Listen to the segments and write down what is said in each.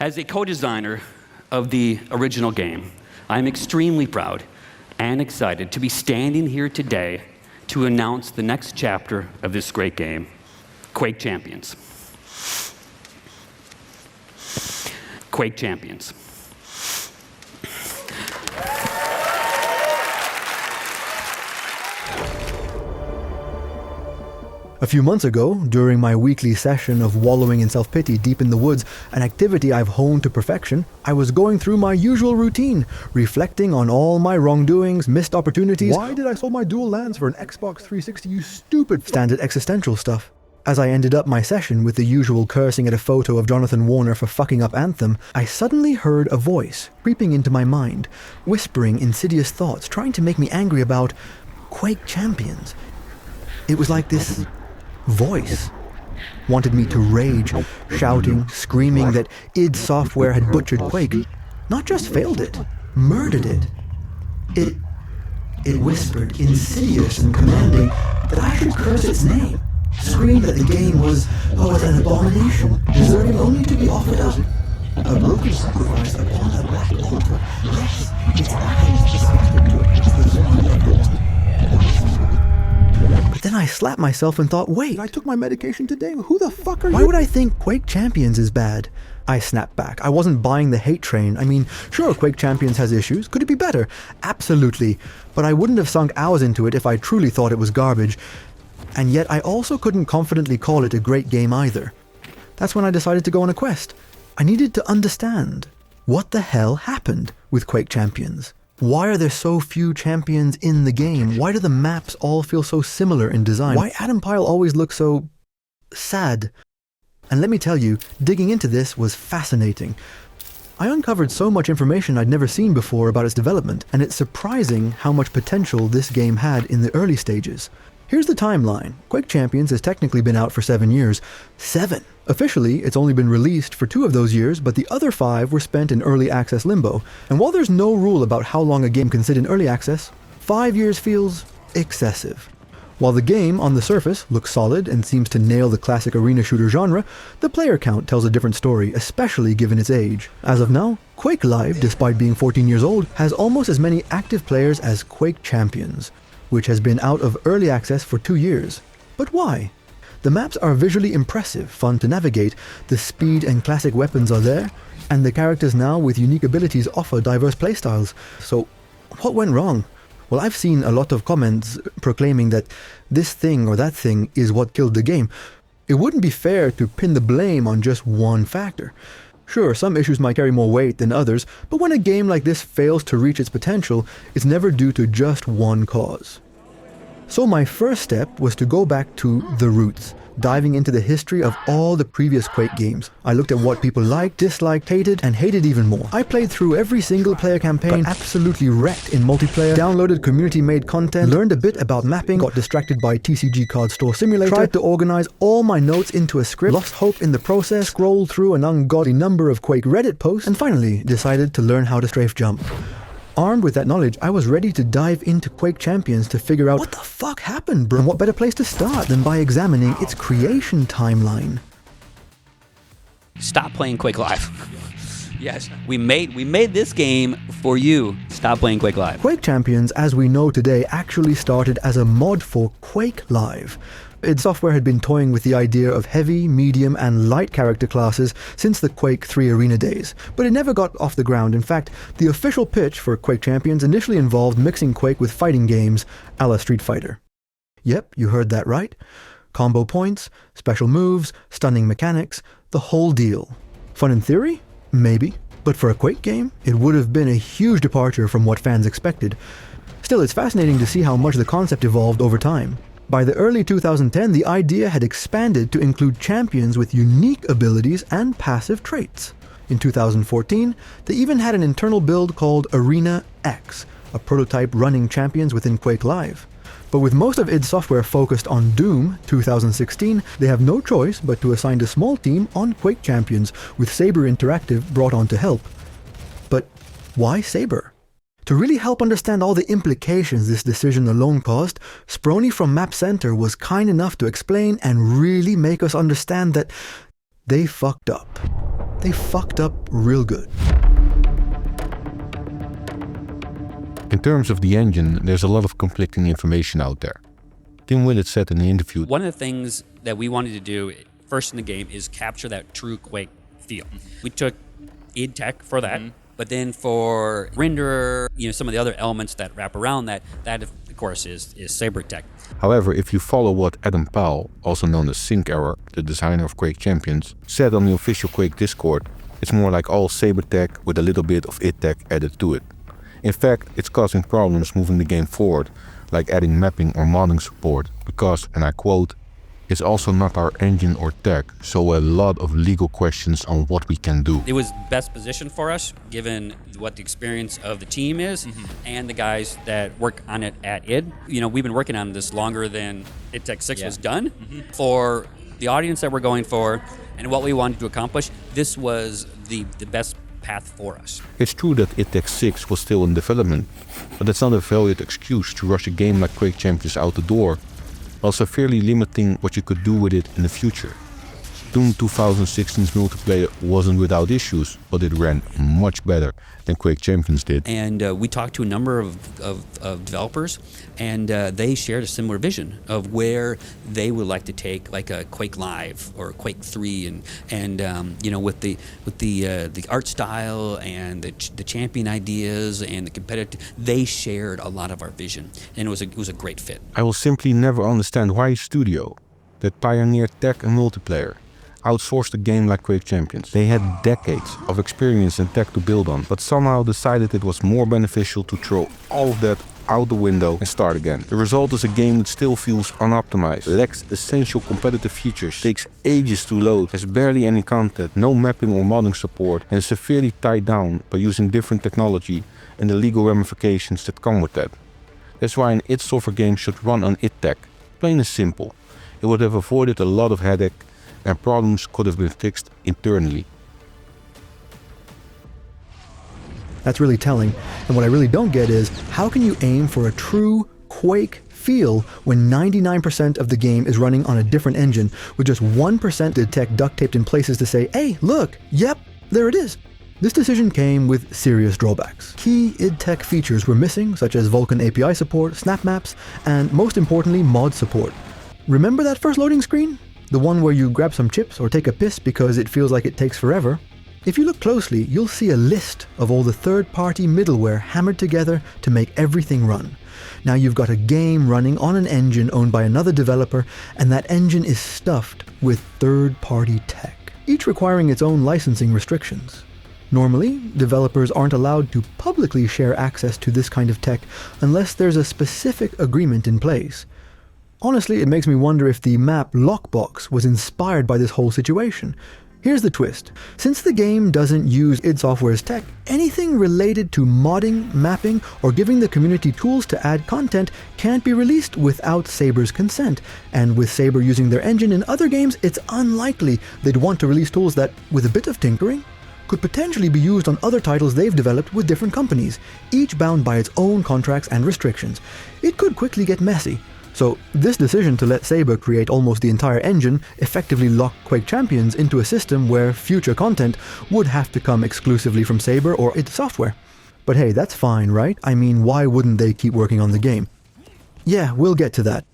As a co-designer of the original game, I'm extremely proud and excited to be standing here today to announce the next chapter of this great game, Quake Champions. Quake Champions. A few months ago, during my weekly session of wallowing in self-pity deep in the woods, an activity I've honed to perfection, I was going through my usual routine, reflecting on all my wrongdoings, missed opportunities. Why did I sell my dual lands for an Xbox 360, you stupid standard existential stuff? As I ended up my session with the usual cursing at a photo of Jonathan Warner for fucking up Anthem, I suddenly heard a voice creeping into my mind, whispering insidious thoughts, trying to make me angry about Quake Champions. It was like this voice wanted me to rage, shouting, screaming that id Software had butchered Quake, not just failed it, murdered it. It whispered, insidious and commanding, that I should curse its name, screamed that the game was an abomination, deserving only to be offered up, a broken sacrifice upon a black altar. Yes, its actions disgusted to it. But then I slapped myself and thought, wait, I took my medication today. Who the fuck are you? Why would I think Quake Champions is bad? I snapped back. I wasn't buying the hate train. I mean, sure, Quake Champions has issues. Could it be better? Absolutely. But I wouldn't have sunk hours into it if I truly thought it was garbage. And yet I also couldn't confidently call it a great game either. That's when I decided to go on a quest. I needed to understand what the hell happened with Quake Champions. Why are there so few champions in the game? Why do the maps all feel so similar in design? Why Adam Pyle always looks so sad? And let me tell you, digging into this was fascinating. I uncovered so much information I'd never seen before about its development, and it's surprising how much potential this game had in the early stages. Here's the timeline. Quake Champions has technically been out for 7 years. 7! Officially, it's only been released for 2 of those years, but the other 5 were spent in early access limbo. And while there's no rule about how long a game can sit in early access, 5 years feels excessive. While the game, on the surface, looks solid and seems to nail the classic arena shooter genre, the player count tells a different story, especially given its age. As of now, Quake Live, despite being 14 years old, has almost as many active players as Quake Champions, which has been out of early access for 2 years. But why? The maps are visually impressive, fun to navigate, the speed and classic weapons are there, and the characters now with unique abilities offer diverse playstyles. So, what went wrong? Well, I've seen a lot of comments proclaiming that this thing or that thing is what killed the game. It wouldn't be fair to pin the blame on just one factor. Sure, some issues might carry more weight than others, but when a game like this fails to reach its potential, it's never due to just one cause. So my first step was to go back to the roots, diving into the history of all the previous Quake games. I looked at what people liked, disliked, hated, and hated even more. I played through every single player campaign, got absolutely wrecked in multiplayer, downloaded community-made content, learned a bit about mapping, got distracted by TCG Card Store Simulator, tried to organize all my notes into a script, lost hope in the process, scrolled through an ungodly number of Quake Reddit posts, and finally decided to learn how to strafe jump. Armed with that knowledge, I was ready to dive into Quake Champions to figure out what the fuck happened, bro. And what better place to start than by examining its creation timeline? Stop playing Quake Live. Yes, we made this game for you. Stop playing Quake Live. Quake Champions, as we know today, actually started as a mod for Quake Live. id Software had been toying with the idea of heavy, medium, and light character classes since the Quake 3 arena days, but it never got off the ground. In fact, the official pitch for Quake Champions initially involved mixing Quake with fighting games a la Street Fighter. Yep, you heard that right. Combo points, special moves, stunning mechanics, the whole deal. Fun in theory? Maybe. But for a Quake game, it would have been a huge departure from what fans expected. Still, it's fascinating to see how much the concept evolved over time. By the early 2010, the idea had expanded to include champions with unique abilities and passive traits. In 2014, they even had an internal build called Arena X, a prototype running champions within Quake Live. But with most of id Software focused on Doom 2016, they have no choice but to assign a small team on Quake Champions, with Saber Interactive brought on to help. But why Saber? To really help understand all the implications this decision alone caused, Sprony from Map Center was kind enough to explain and really make us understand that they fucked up. they fucked up real good. In terms of the engine, there's a lot of conflicting information out there. Tim Willett said in the interview, one of the things that we wanted to do first in the game is capture that true Quake feel. We took id Tech for that, but then for renderer, some of the other elements that wrap around that of course is Saber Tech. However, if you follow what Adam Powell, also known as Sync Error, the designer of Quake Champions, said on the official Quake Discord, it's more like all Saber Tech with a little bit of id Tech added to it. In fact, it's causing problems moving the game forward, like adding mapping or modding support, because, and I quote, "It's also not our engine or tech, so a lot of legal questions on what we can do." It was best positioned for us, given what the experience of the team is, and the guys that work on it at id. We've been working on this longer than id Tech 6 was done. For the audience that we're going for, and what we wanted to accomplish, this was the best path for us. It's true that id Tech 6 was still in development, but that's not a valid excuse to rush a game like Quake Champions out the door, while severely limiting what you could do with it in the future. Doom 2016's multiplayer wasn't without issues, but it ran much better than Quake Champions did. And we talked to a number of developers, and they shared a similar vision of where they would like to take like a Quake Live or Quake 3, and with the art style and the champion ideas and the competitive, they shared a lot of our vision, and it was a great fit. I will simply never understand why a studio that pioneered tech and multiplayer outsourced a game like Quake Champions. They had decades of experience and tech to build on, but somehow decided it was more beneficial to throw all of that out the window and start again. The result is a game that still feels unoptimized, lacks essential competitive features, takes ages to load, has barely any content, no mapping or modding support, and is severely tied down by using different technology and the legal ramifications that come with that. That's why an id Software game should run on id Tech. Plain and simple. It would have avoided a lot of headache, and problems could have been fixed internally. That's really telling, and what I really don't get is, how can you aim for a true Quake feel when 99% of the game is running on a different engine, with just 1% id Tech duct taped in places to say, hey, look, yep, there it is. This decision came with serious drawbacks. Key id Tech features were missing, such as Vulkan API support, snap maps, and most importantly, mod support. Remember that first loading screen? The one where you grab some chips or take a piss because it feels like it takes forever? If you look closely, you'll see a list of all the third-party middleware hammered together to make everything run. Now you've got a game running on an engine owned by another developer, and that engine is stuffed with third-party tech, each requiring its own licensing restrictions. Normally, developers aren't allowed to publicly share access to this kind of tech unless there's a specific agreement in place. Honestly, it makes me wonder if the map Lockbox was inspired by this whole situation. Here's the twist. Since the game doesn't use id Software's tech, anything related to modding, mapping, or giving the community tools to add content can't be released without Saber's consent. And with Saber using their engine in other games, it's unlikely they'd want to release tools that, with a bit of tinkering, could potentially be used on other titles they've developed with different companies, each bound by its own contracts and restrictions. It could quickly get messy. So this decision to let Saber create almost the entire engine effectively locked Quake Champions into a system where future content would have to come exclusively from Saber or id Software. But hey, that's fine, right? I mean, why wouldn't they keep working on the game? Yeah, we'll get to that.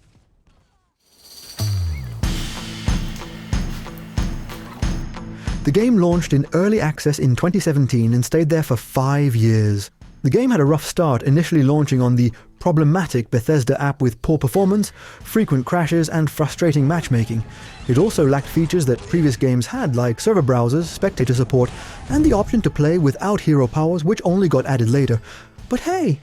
The game launched in early access in 2017 and stayed there for 5 years. The game had a rough start, initially launching on the problematic Bethesda app with poor performance, frequent crashes, and frustrating matchmaking. It also lacked features that previous games had, like server browsers, spectator support, and the option to play without hero powers, which only got added later. But hey,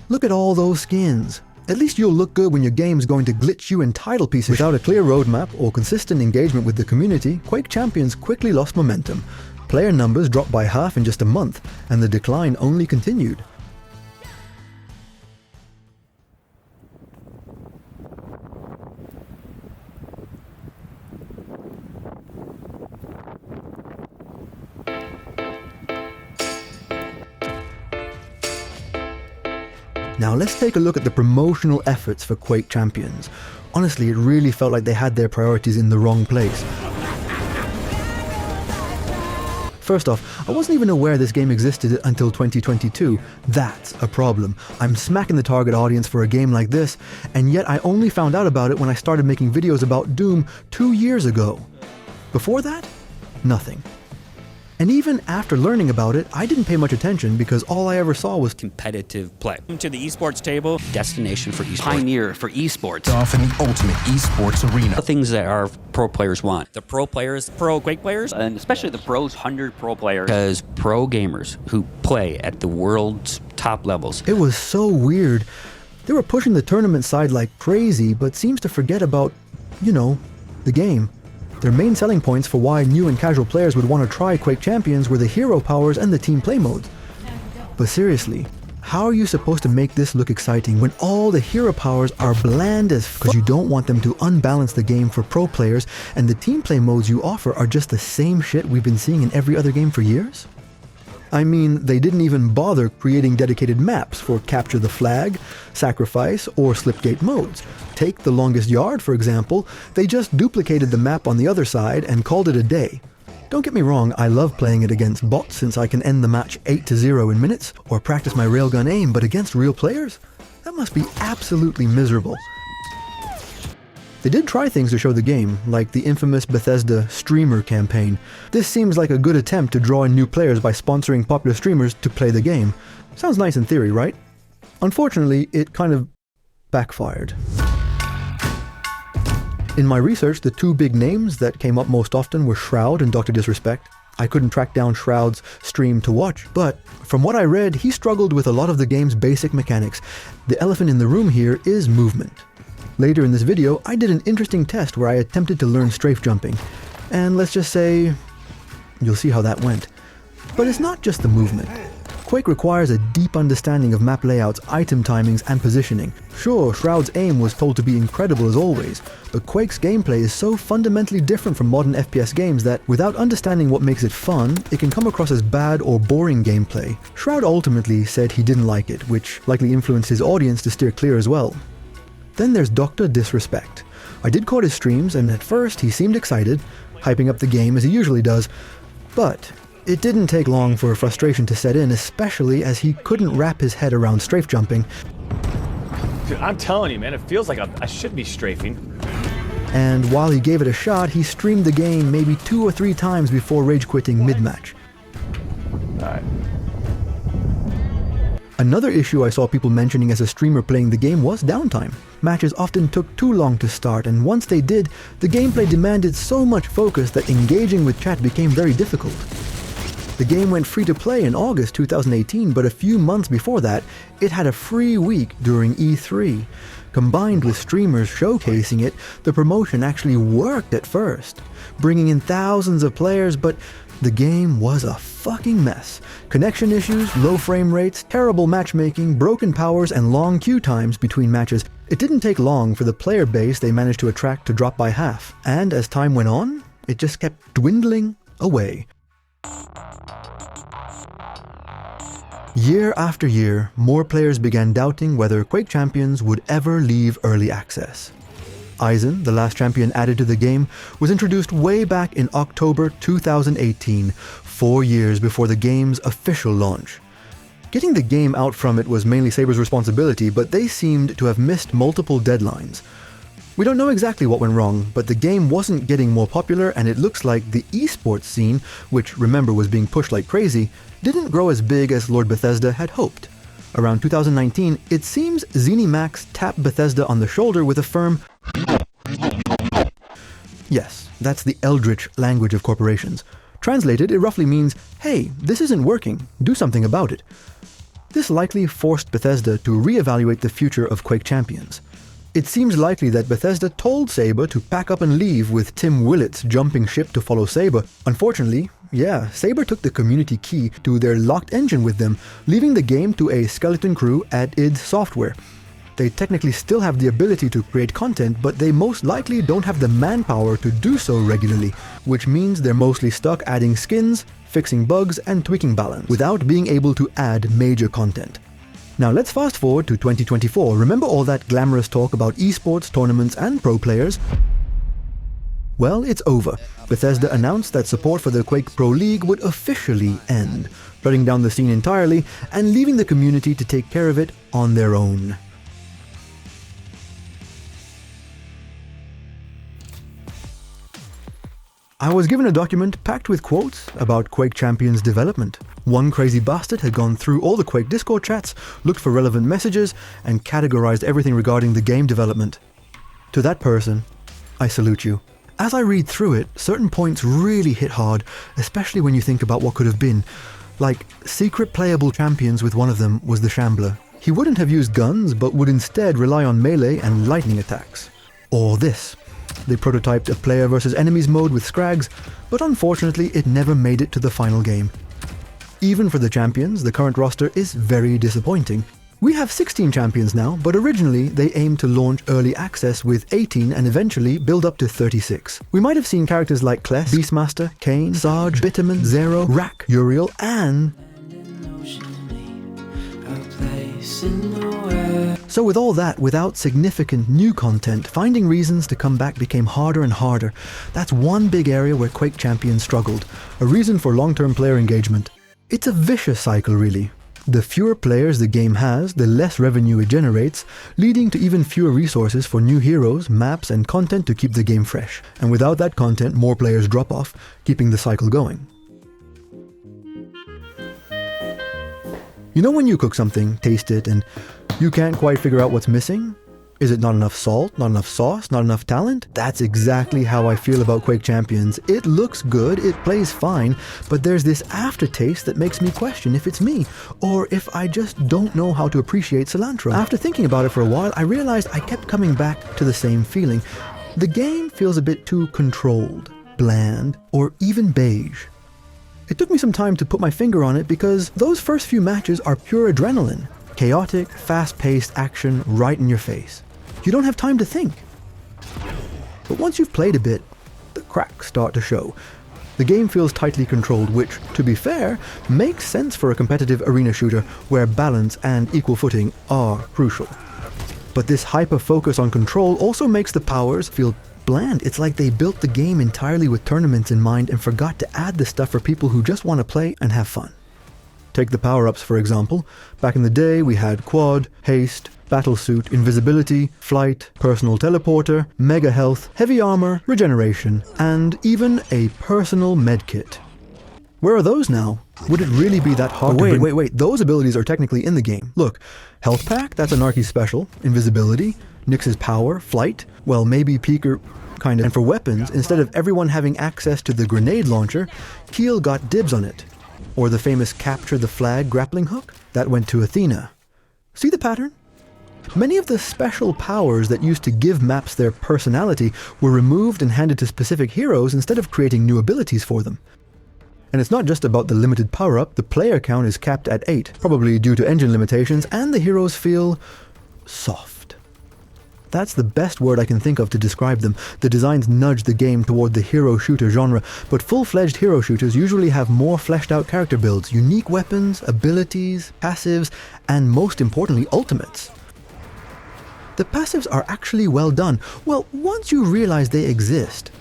look at all those skins. At least you'll look good when your game's going to glitch you in title pieces. Without a clear roadmap or consistent engagement with the community, Quake Champions quickly lost momentum. Player numbers dropped by half in just a month, and the decline only continued. Now let's take a look at the promotional efforts for Quake Champions. Honestly, it really felt like they had their priorities in the wrong place. First off, I wasn't even aware this game existed until 2022. That's a problem. I'm smacking the target audience for a game like this, and yet I only found out about it when I started making videos about Doom 2 years ago. Before that, nothing. And even after learning about it, I didn't pay much attention because all I ever saw was Competitive play. To the esports table, Destination for esports. Pioneer for esports. Off in the ultimate esports arena. The things that our pro players want. the pro players, pro Quake players, And especially the pros, 100 pro players. because pro gamers who play at the world's top levels. It was so weird. They were pushing the tournament side like crazy, but seems to forget about, the game. Their main selling points for why new and casual players would want to try Quake Champions were the hero powers and the team play modes. But seriously, how are you supposed to make this look exciting when all the hero powers are bland as fuck? Because you don't want them to unbalance the game for pro players, and the team play modes you offer are just the same shit we've been seeing in every other game for years? I mean, they didn't even bother creating dedicated maps for Capture the Flag, Sacrifice, or Slipgate modes. Take the Longest Yard, for example. They just duplicated the map on the other side and called it a day. Don't get me wrong, I love playing it against bots since I can end the match 8-0 in minutes, or practice my railgun aim, but against real players? That must be absolutely miserable. They did try things to show the game, like the infamous Bethesda streamer campaign. This seems like a good attempt to draw in new players by sponsoring popular streamers to play the game. Sounds nice in theory, right? Unfortunately, it kind of backfired. In my research, the two big names that came up most often were Shroud and Dr. Disrespect. I couldn't track down Shroud's stream to watch, but from what I read, he struggled with a lot of the game's basic mechanics. The elephant in the room here is movement. Later in this video, I did an interesting test where I attempted to learn strafe jumping. And let's just say, you'll see how that went. But it's not just the movement. Quake requires a deep understanding of map layouts, item timings, and positioning. Sure, Shroud's aim was told to be incredible as always, but Quake's gameplay is so fundamentally different from modern FPS games that without understanding what makes it fun, it can come across as bad or boring gameplay. Shroud ultimately said he didn't like it, which likely influenced his audience to steer clear as well. Then there's Dr. Disrespect. I did caught his streams, and at first he seemed excited, hyping up the game as he usually does, but it didn't take long for frustration to set in, especially as he couldn't wrap his head around strafe jumping. Dude, I'm telling you, man, it feels like I should be strafing. And while he gave it a shot, he streamed the game maybe 2 or 3 times before rage quitting mid-match. Alright. Another issue I saw people mentioning as a streamer playing the game was downtime. Matches often took too long to start, and once they did, the gameplay demanded so much focus that engaging with chat became very difficult. The game went free to play in August 2018, but a few months before that, it had a free week during E3. Combined with streamers showcasing it, the promotion actually worked at first, bringing in thousands of players, but the game was a fucking mess. Connection issues, low frame rates, terrible matchmaking, broken powers, and long queue times between matches. It didn't take long for the player base they managed to attract to drop by half, and as time went on, it just kept dwindling away. Year after year, more players began doubting whether Quake Champions would ever leave early access. Aizen, the last champion added to the game, was introduced way back in October 2018, 4 years before the game's official launch. Getting the game out from it was mainly Saber's responsibility, but they seemed to have missed multiple deadlines. We don't know exactly what went wrong, but the game wasn't getting more popular, and it looks like the esports scene, which remember was being pushed like crazy, didn't grow as big as Lord Bethesda had hoped. Around 2019, it seems ZeniMax tapped Bethesda on the shoulder with a firm yes, that's the eldritch language of corporations. Translated, it roughly means, hey, this isn't working, do something about it. This likely forced Bethesda to reevaluate the future of Quake Champions. It seems likely that Bethesda told Saber to pack up and leave, with Tim Willits jumping ship to follow Saber. Unfortunately, Saber took the community key to their locked engine with them, leaving the game to a skeleton crew at id Software. They technically still have the ability to create content, but they most likely don't have the manpower to do so regularly, which means they're mostly stuck adding skins, fixing bugs, and tweaking balance, without being able to add major content. Now let's fast forward to 2024. Remember all that glamorous talk about esports, tournaments, and pro players? Well, it's over. Bethesda announced that support for the Quake Pro League would officially end, shutting down the scene entirely and leaving the community to take care of it on their own. I was given a document packed with quotes about Quake Champions development. One crazy bastard had gone through all the Quake Discord chats, looked for relevant messages, and categorized everything regarding the game development. To that person, I salute you. As I read through it, certain points really hit hard, especially when you think about what could have been. Like, secret playable champions with one of them was the Shambler. He wouldn't have used guns, but would instead rely on melee and lightning attacks. Or this. They prototyped a player versus enemies mode with Scrags, but unfortunately it never made it to the final game. Even for the champions, the current roster is very disappointing. We have 16 champions now, but originally they aimed to launch early access with 18 and eventually build up to 36. We might have seen characters like Kless, Beastmaster, Kane, Sarge, Bitterman, Zero, Rack, Uriel, and... So with all that, without significant new content, finding reasons to come back became harder and harder. That's one big area where Quake Champions struggled, a reason for long-term player engagement. It's a vicious cycle, really. The fewer players the game has, the less revenue it generates, leading to even fewer resources for new heroes, maps, and content to keep the game fresh. And without that content, more players drop off, keeping the cycle going. You know when you cook something, taste it, and you can't quite figure out what's missing? Is it not enough salt, not enough sauce, not enough talent? That's exactly how I feel about Quake Champions. It looks good, it plays fine, but there's this aftertaste that makes me question if it's me, or if I just don't know how to appreciate cilantro. After thinking about it for a while, I realized I kept coming back to the same feeling. The game feels a bit too controlled, bland, or even beige. It took me some time to put my finger on it because those first few matches are pure adrenaline. Chaotic, fast-paced action right in your face. You don't have time to think. But once you've played a bit, the cracks start to show. The game feels tightly controlled, which, to be fair, makes sense for a competitive arena shooter where balance and equal footing are crucial. But this hyper-focus on control also makes the powers feel bland. It's like they built the game entirely with tournaments in mind and forgot to add the stuff for people who just want to play and have fun. Take the power-ups, for example. Back in the day, we had Quad, Haste, Battlesuit, Invisibility, Flight, Personal Teleporter, Mega Health, Heavy Armor, Regeneration, and even a Personal Medkit. Where are those now? Would it really be that hard to bring? Wait, those abilities are technically in the game. Look, Health Pack, that's Anarchy's special. Invisibility, Nyx's Power, Flight, well, maybe Peeker, kind of. And for weapons, instead of everyone having access to the grenade launcher, Keel got dibs on it. Or the famous Capture the Flag grappling hook? That went to Athena. See the pattern? Many of the special powers that used to give maps their personality were removed and handed to specific heroes instead of creating new abilities for them. And it's not just about the limited power-up, the player count is capped at 8, probably due to engine limitations, and the heroes feel soft. That's the best word I can think of to describe them. The designs nudge the game toward the hero shooter genre, but full-fledged hero shooters usually have more fleshed out character builds, unique weapons, abilities, passives, and most importantly, ultimates. The passives are actually well done. Well, once you realize they exist.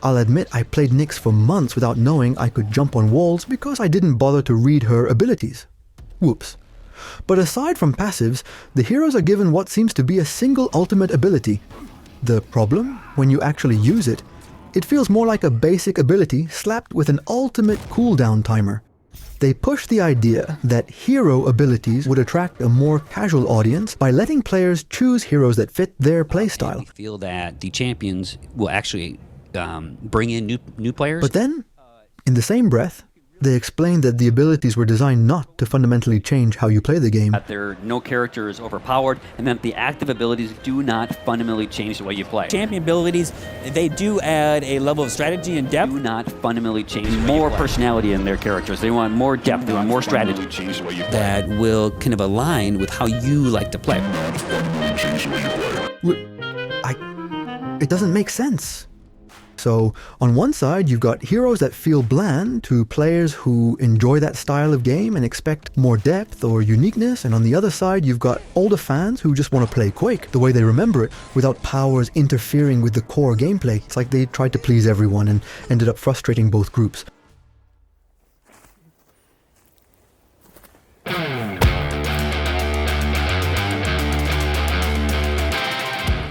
I'll admit I played Nyx for months without knowing I could jump on walls because I didn't bother to read her abilities. Whoops. But aside from passives, the heroes are given what seems to be a single ultimate ability. The problem, when you actually use it, it feels more like a basic ability slapped with an ultimate cooldown timer. They push the idea that hero abilities would attract a more casual audience by letting players choose heroes that fit their playstyle. We feel that the champions will actually bring in new players. But then, in the same breath, they explained that the abilities were designed not to fundamentally change how you play the game. That no character is overpowered, and that the active abilities do not fundamentally change the way you play. Champion abilities, they do add a level of strategy and depth. Do not fundamentally change more personality in their characters. They want more depth, they want more strategy. That will kind of align with how you like to play. It doesn't make sense. So, on one side, you've got heroes that feel bland to players who enjoy that style of game and expect more depth or uniqueness, and on the other side, you've got older fans who just want to play Quake the way they remember it, without powers interfering with the core gameplay. It's like they tried to please everyone and ended up frustrating both groups.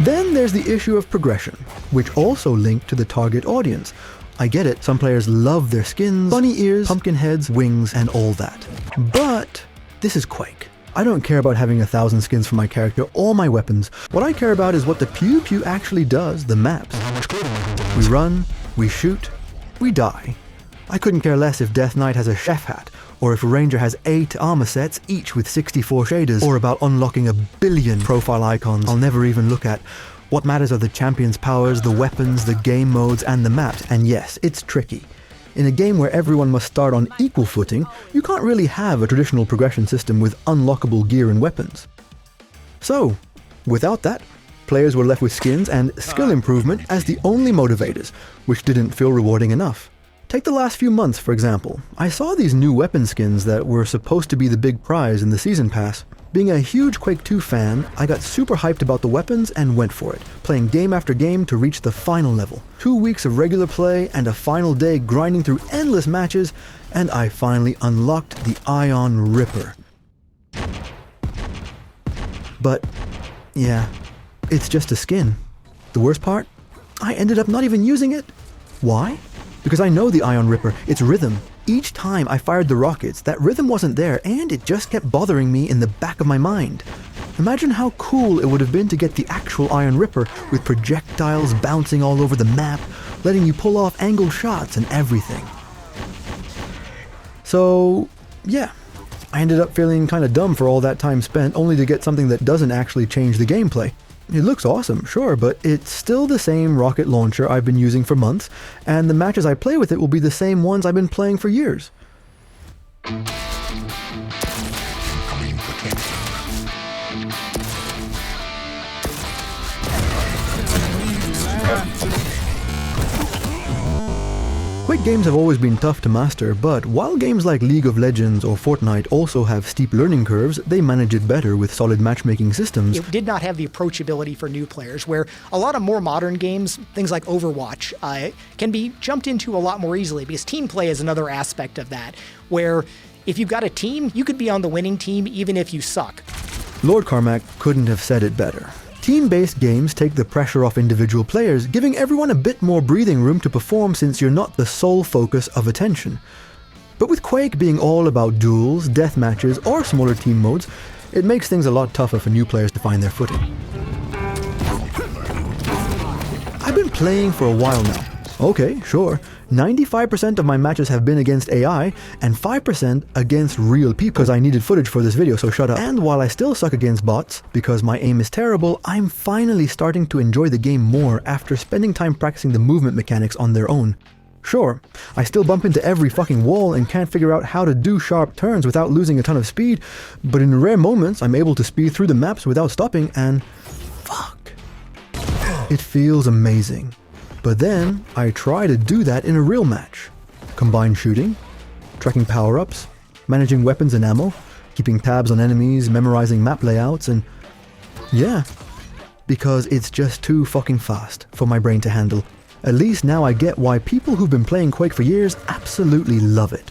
Then there's the issue of progression, which also linked to the target audience. I get it, some players love their skins, bunny ears, pumpkin heads, wings, and all that. But this is Quake. I don't care about having 1,000 skins for my character or my weapons. What I care about is what the pew pew actually does, the maps. We run, we shoot, we die. I couldn't care less if Death Knight has a chef hat, or if a Ranger has 8 armor sets, each with 64 shaders, or about unlocking 1 billion profile icons I'll never even look at. What matters are the champion's powers, the weapons, the game modes, and the maps, and yes, it's tricky. In a game where everyone must start on equal footing, you can't really have a traditional progression system with unlockable gear and weapons. So, without that, players were left with skins and skill improvement as the only motivators, which didn't feel rewarding enough. Take the last few months, for example. I saw these new weapon skins that were supposed to be the big prize in the Season Pass. Being a huge Quake 2 fan, I got super hyped about the weapons and went for it, playing game after game to reach the final level. 2 weeks of regular play and a final day grinding through endless matches, and I finally unlocked the Ion Ripper. But, yeah, it's just a skin. The worst part? I ended up not even using it. Why? Because I know the Ion Ripper, its rhythm. Each time I fired the rockets, that rhythm wasn't there, and it just kept bothering me in the back of my mind. Imagine how cool it would have been to get the actual Ion Ripper, with projectiles bouncing all over the map, letting you pull off angled shots and everything. So, yeah, I ended up feeling kinda dumb for all that time spent, only to get something that doesn't actually change the gameplay. It looks awesome, sure, but it's still the same rocket launcher I've been using for months, and the matches I play with it will be the same ones I've been playing for years. Quake games have always been tough to master, but while games like League of Legends or Fortnite also have steep learning curves, they manage it better with solid matchmaking systems. It did not have the approachability for new players, where a lot of more modern games, things like Overwatch, can be jumped into a lot more easily, because team play is another aspect of that, where if you've got a team, you could be on the winning team even if you suck. Lord Carmack couldn't have said it better. Team-based games take the pressure off individual players, giving everyone a bit more breathing room to perform since you're not the sole focus of attention. But with Quake being all about duels, death matches, or smaller team modes, it makes things a lot tougher for new players to find their footing. I've been playing for a while now. Okay, sure. 95% of my matches have been against AI, and 5% against real people, because I needed footage for this video, so shut up. And while I still suck against bots, because my aim is terrible, I'm finally starting to enjoy the game more after spending time practicing the movement mechanics on their own. Sure, I still bump into every fucking wall and can't figure out how to do sharp turns without losing a ton of speed, but in rare moments I'm able to speed through the maps without stopping, and fuck. It feels amazing. But then, I try to do that in a real match. Combined shooting, tracking power-ups, managing weapons and ammo, keeping tabs on enemies, memorizing map layouts, and yeah. Because it's just too fucking fast for my brain to handle. At least now I get why people who've been playing Quake for years absolutely love it.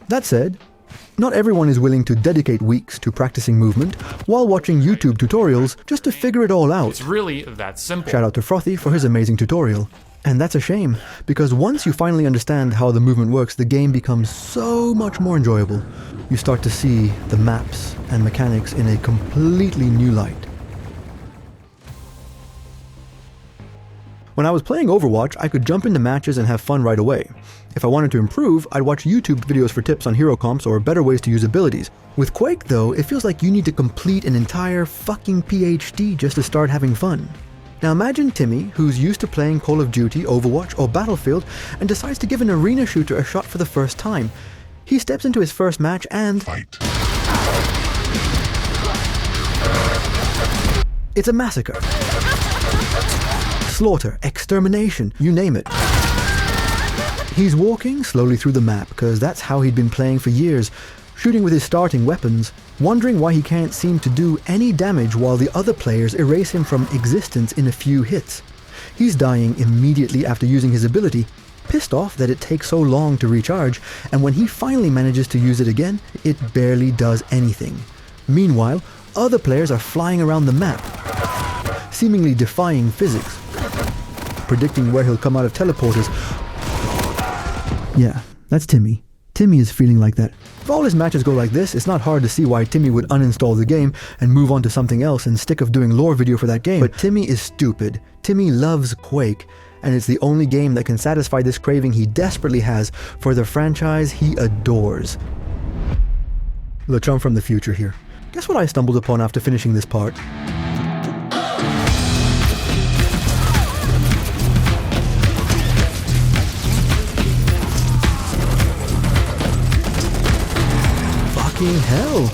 That said, not everyone is willing to dedicate weeks to practicing movement while watching YouTube tutorials just to figure it all out. It's really that simple. Shout out to Frothy for his amazing tutorial. And that's a shame, because once you finally understand how the movement works, the game becomes so much more enjoyable. You start to see the maps and mechanics in a completely new light. When I was playing Overwatch, I could jump into matches and have fun right away. If I wanted to improve, I'd watch YouTube videos for tips on hero comps or better ways to use abilities. With Quake though, it feels like you need to complete an entire fucking PhD just to start having fun. Now imagine Timmy, who's used to playing Call of Duty, Overwatch, or Battlefield, and decides to give an arena shooter a shot for the first time. He steps into his first match and... fight. It's a massacre. slaughter, extermination, you name it. He's walking slowly through the map, because that's how he'd been playing for years, shooting with his starting weapons, wondering why he can't seem to do any damage while the other players erase him from existence in a few hits. He's dying immediately after using his ability, pissed off that it takes so long to recharge, and when he finally manages to use it again, it barely does anything. Meanwhile, other players are flying around the map, seemingly defying physics, predicting where he'll come out of teleporters. Yeah, that's Timmy. Timmy is feeling like that. If all his matches go like this, it's not hard to see why Timmy would uninstall the game and move on to something else and stick of doing lore video for that game. But Timmy is stupid. Timmy loves Quake, and it's the only game that can satisfy this craving he desperately has for the franchise he adores. LeChum from the future here. Guess what I stumbled upon after finishing this part? Fucking hell!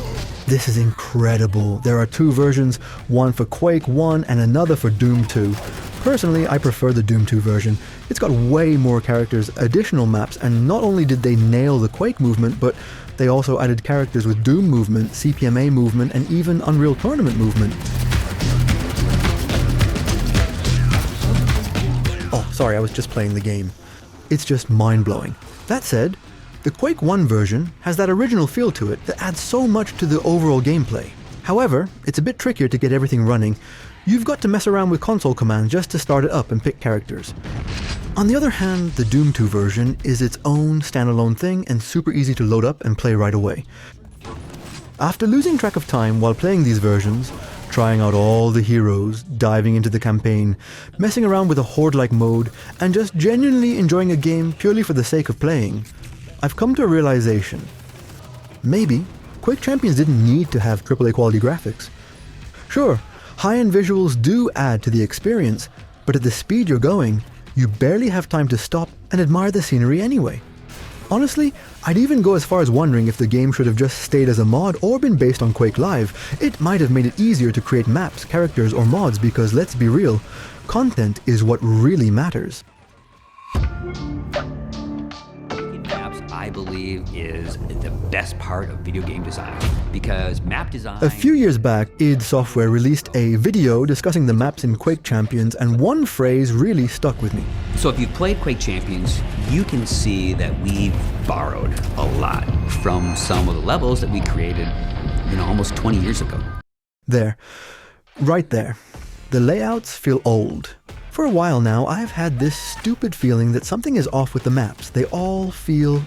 This is incredible. There are two versions, one for Quake 1 and another for Doom 2. Personally, I prefer the Doom 2 version. It's got way more characters, additional maps, and not only did they nail the Quake movement, but they also added characters with Doom movement, CPMA movement, and even Unreal Tournament movement. Oh, sorry, I was just playing the game. It's just mind-blowing. That said, the Quake 1 version has that original feel to it that adds so much to the overall gameplay. However, it's a bit trickier to get everything running. You've got to mess around with console commands just to start it up and pick characters. On the other hand, the Doom 2 version is its own standalone thing and super easy to load up and play right away. After losing track of time while playing these versions, trying out all the heroes, diving into the campaign, messing around with a horde-like mode, and just genuinely enjoying a game purely for the sake of playing, I've come to a realization. Maybe Quake Champions didn't need to have AAA quality graphics. Sure, high-end visuals do add to the experience, but at the speed you're going, you barely have time to stop and admire the scenery anyway. Honestly, I'd even go as far as wondering if the game should have just stayed as a mod or been based on Quake Live. It might have made it easier to create maps, characters, or mods because, let's be real, content is what really matters. I believe is the best part of video game design, because map design... A few years back, id Software released a video discussing the maps in Quake Champions, and one phrase really stuck with me. So if you've played Quake Champions, you can see that we've borrowed a lot from some of the levels that we created, almost 20 years ago. There. Right there. The layouts feel old. For a while now, I've had this stupid feeling that something is off with the maps. They all feel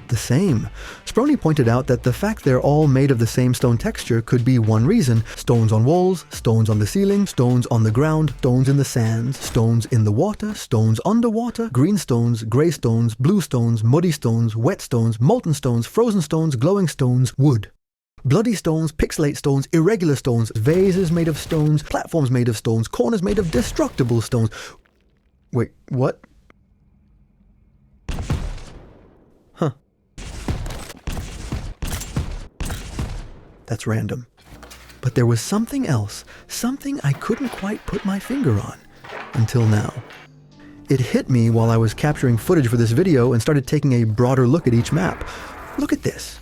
the same. Sprony pointed out that the fact they're all made of the same stone texture could be one reason. Stones on walls, stones on the ceiling, stones on the ground, stones in the sands, stones in the water, stones underwater, green stones, grey stones, blue stones, muddy stones, wet stones, molten stones, frozen stones, glowing stones, wood. Bloody stones, pixelate stones, irregular stones, vases made of stones, platforms made of stones, corners made of destructible stones. Wait, what? Huh. That's random. But there was something else, something I couldn't quite put my finger on, until now. It hit me while I was capturing footage for this video and started taking a broader look at each map. Look at this.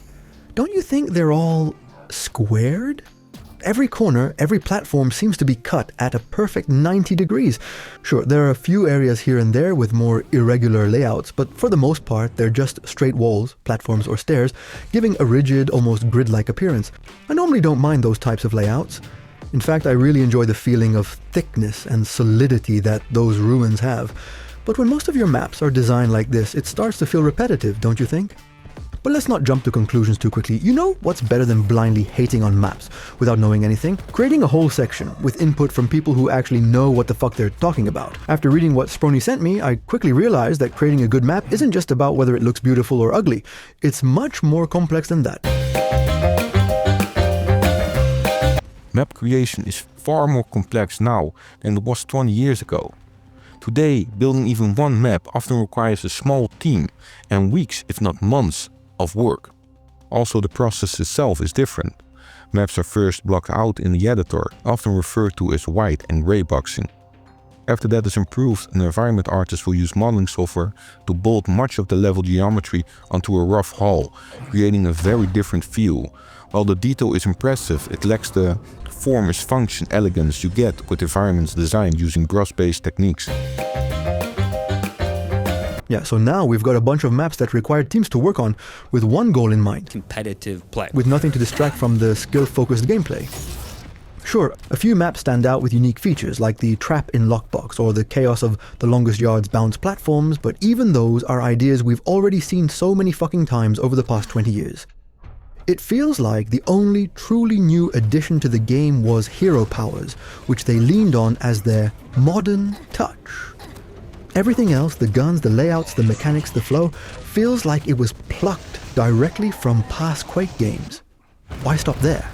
Don't you think they're all squared? Every corner, every platform seems to be cut at a perfect 90 degrees. Sure, there are a few areas here and there with more irregular layouts, but for the most part, they're just straight walls, platforms, or stairs, giving a rigid, almost grid-like appearance. I normally don't mind those types of layouts. In fact, I really enjoy the feeling of thickness and solidity that those ruins have. But when most of your maps are designed like this, it starts to feel repetitive, don't you think? But let's not jump to conclusions too quickly. You know what's better than blindly hating on maps without knowing anything? Creating a whole section with input from people who actually know what the fuck they're talking about. After reading what Sprony sent me, I quickly realized that creating a good map isn't just about whether it looks beautiful or ugly. It's much more complex than that. Map creation is far more complex now than it was 20 years ago. Today, building even one map often requires a small team and weeks, if not months, of work. Also, the process itself is different. Maps are first blocked out in the editor, often referred to as white and gray boxing. After that is improved, an environment artist will use modeling software to bolt much of the level geometry onto a rough hull, creating a very different feel. While the detail is impressive, it lacks the form is function elegance you get with environments designed using brush-based techniques. Yeah, so now we've got a bunch of maps that require teams to work on with one goal in mind, Competitive play. with nothing to distract from the skill-focused gameplay. Sure, a few maps stand out with unique features like the trap in lockbox or the chaos of the longest yards bounce platforms, but even those are ideas we've already seen so many fucking times over the past 20 years. It feels like the only truly new addition to the game was hero powers, which they leaned on as their modern touch. Everything else, the guns, the layouts, the mechanics, the flow, feels like it was plucked directly from past Quake games. Why stop there?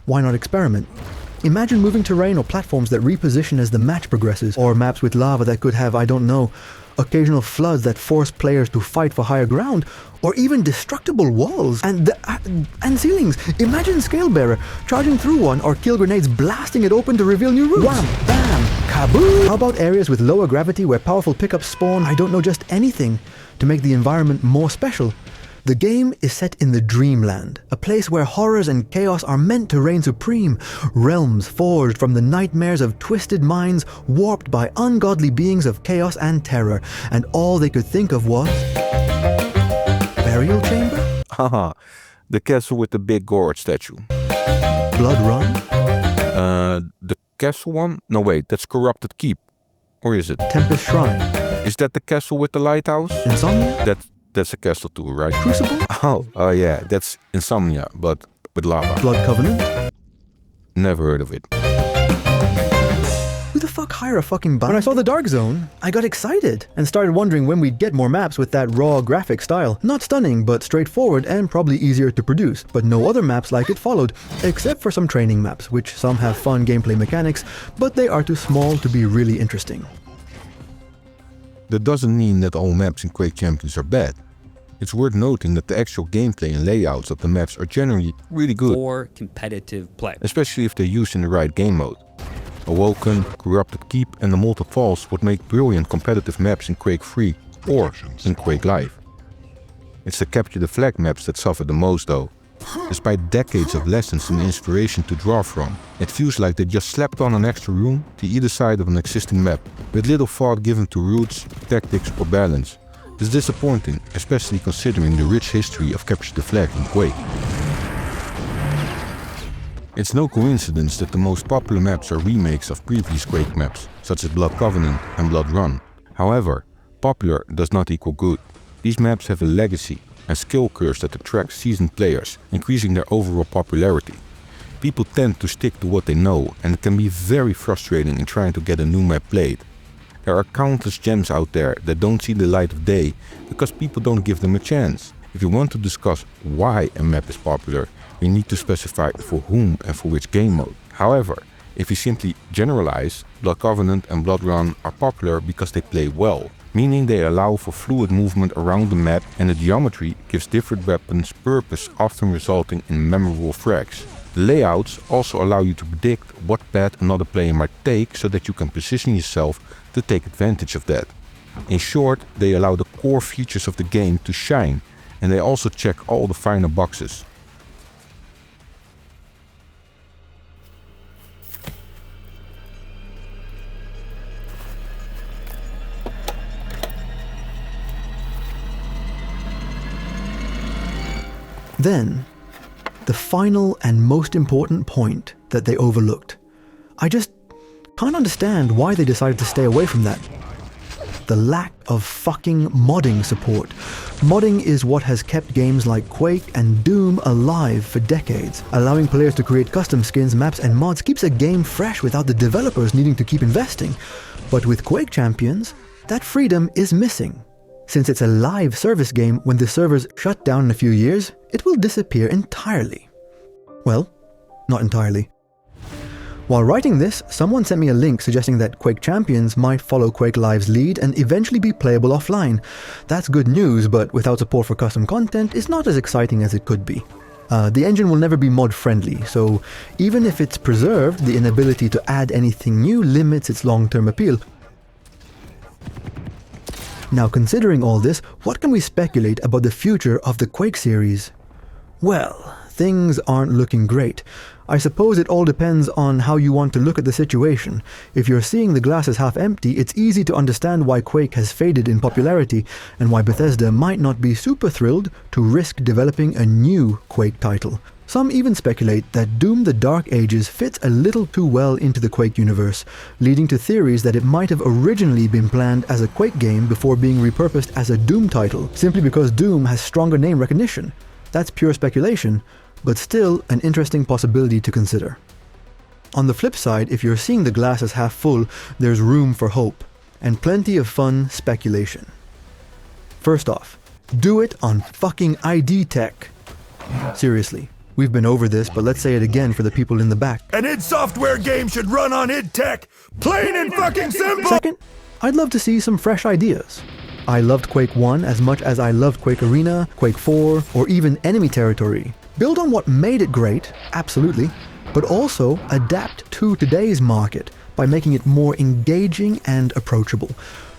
Why not experiment? Imagine moving terrain or platforms that reposition as the match progresses, or maps with lava that could have, I don't know, occasional floods that force players to fight for higher ground, or even destructible walls and ceilings. Imagine Scalebearer charging through one, or kill grenades blasting it open to reveal new routes. Wham! Bam! Kaboom! How about areas with lower gravity where powerful pickups spawn, I don't know, just anything to make the environment more special? The game is set in the Dreamland, a place where horrors and chaos are meant to reign supreme, realms forged from the nightmares of twisted minds warped by ungodly beings of chaos and terror, and all they could think of was... Burial Chamber? Haha, the castle with the big gourd statue. Blood Run? The castle one? No wait, that's Corrupted Keep. Or is it? Tempest Shrine? Is that the castle with the lighthouse? Insomnia? That's a castle too, right? Crucible? Oh yeah, that's Insomnia, but with lava. Blood Covenant? Never heard of it. Who the fuck hire a fucking band? When I saw the Dark Zone, I got excited and started wondering when we'd get more maps with that raw graphic style. Not stunning, but straightforward and probably easier to produce. But no other maps like it followed, except for some training maps, which some have fun gameplay mechanics, but they are too small to be really interesting. That doesn't mean that all maps in Quake Champions are bad. It's worth noting that the actual gameplay and layouts of the maps are generally really good, For competitive play. especially if they're used in the right game mode. Awoken, Corrupted Keep and the Molten Falls would make brilliant competitive maps in Quake 3 or in Quake Live. It's the Capture the Flag maps that suffer the most though. Despite decades of lessons and inspiration to draw from, it feels like they just slapped on an extra room to either side of an existing map, with little thought given to routes, tactics or balance. It's disappointing, especially considering the rich history of Capture the Flag in Quake. It's no coincidence that the most popular maps are remakes of previous Quake maps, such as Blood Covenant and Blood Run. However, popular does not equal good. These maps have a legacy and skill curves that attract seasoned players, increasing their overall popularity. People tend to stick to what they know, and it can be very frustrating in trying to get a new map played. There are countless gems out there that don't see the light of day because people don't give them a chance. If you want to discuss why a map is popular, you need to specify for whom and for which game mode. However, if you simply generalize, Blood Covenant and Blood Run are popular because they play well, meaning they allow for fluid movement around the map and the geometry gives different weapons purpose, often resulting in memorable frags. The layouts also allow you to predict what path another player might take so that you can position yourself to take advantage of that. In short, they allow the core features of the game to shine, and they also check all the finer boxes. Then, the final and most important point that they overlooked. I just can't understand why they decided to stay away from that. The lack of fucking modding support. Modding is what has kept games like Quake and Doom alive for decades. Allowing players to create custom skins, maps and mods keeps a game fresh without the developers needing to keep investing. But with Quake Champions, that freedom is missing. Since it's a live service game, when the servers shut down in a few years, it will disappear entirely. Well, not entirely. While writing this, someone sent me a link suggesting that Quake Champions might follow Quake Live's lead and eventually be playable offline. That's good news, but without support for custom content, it's not as exciting as it could be. The engine will never be mod-friendly, so even if it's preserved, the inability to add anything new limits its long-term appeal. Now, considering all this, what can we speculate about the future of the Quake series? Well, things aren't looking great. I suppose it all depends on how you want to look at the situation. If you're seeing the glass as half empty, it's easy to understand why Quake has faded in popularity, and why Bethesda might not be super thrilled to risk developing a new Quake title. Some even speculate that Doom: The Dark Ages fits a little too well into the Quake universe, leading to theories that it might have originally been planned as a Quake game before being repurposed as a Doom title, simply because Doom has stronger name recognition. That's pure speculation, but still an interesting possibility to consider. On the flip side, if you're seeing the glass as half full, there's room for hope, and plenty of fun speculation. First off, do it on fucking ID tech. Seriously, we've been over this, but let's say it again for the people in the back. An id Software game should run on id Tech. Plain and fucking simple. Second, I'd love to see some fresh ideas. I loved Quake 1 as much as I loved Quake Arena, Quake 4, or even Enemy Territory. Build on what made it great, absolutely, but also adapt to today's market by making it more engaging and approachable.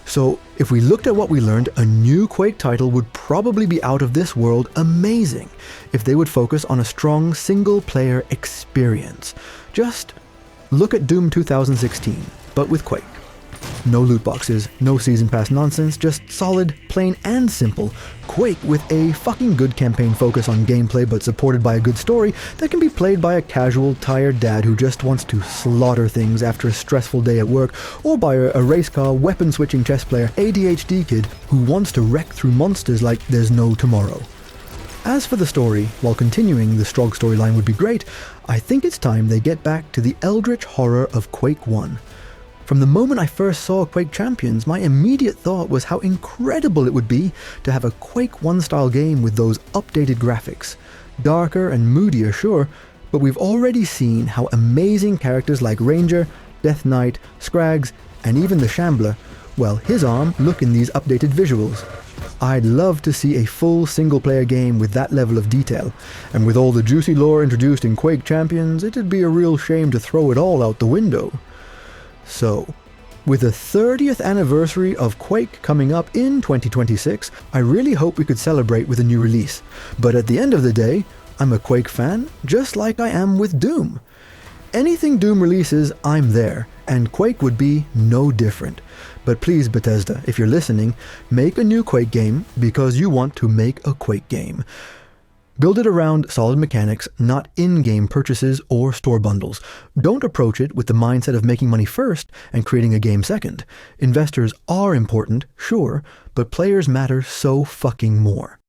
So if we looked at what we learned, a new Quake title would probably be out of this world amazing if they would focus on a strong single-player experience. Just look at Doom 2016, but with Quake. No loot boxes, no season pass nonsense, just solid, plain and simple Quake with a fucking good campaign focus on gameplay but supported by a good story that can be played by a casual, tired dad who just wants to slaughter things after a stressful day at work, or by a race car, weapon-switching chess player, ADHD kid who wants to wreck through monsters like there's no tomorrow. As for the story, while continuing the Strogg storyline would be great, I think it's time they get back to the eldritch horror of Quake 1. From the moment I first saw Quake Champions, my immediate thought was how incredible it would be to have a Quake 1 style game with those updated graphics. Darker and moodier, sure, but we've already seen how amazing characters like Ranger, Death Knight, Scraggs, and even the Shambler, well, his arm, look in these updated visuals. I'd love to see a full single-player game with that level of detail, and with all the juicy lore introduced in Quake Champions, it'd be a real shame to throw it all out the window. So, with the 30th anniversary of Quake coming up in 2026, I really hope we could celebrate with a new release. But at the end of the day, I'm a Quake fan, just like I am with Doom. Anything Doom releases, I'm there, and Quake would be no different. But please, Bethesda, if you're listening, make a new Quake game because you want to make a Quake game. Build it around solid mechanics, not in-game purchases or store bundles. Don't approach it with the mindset of making money first and creating a game second. Investors are important, sure, but players matter so fucking more.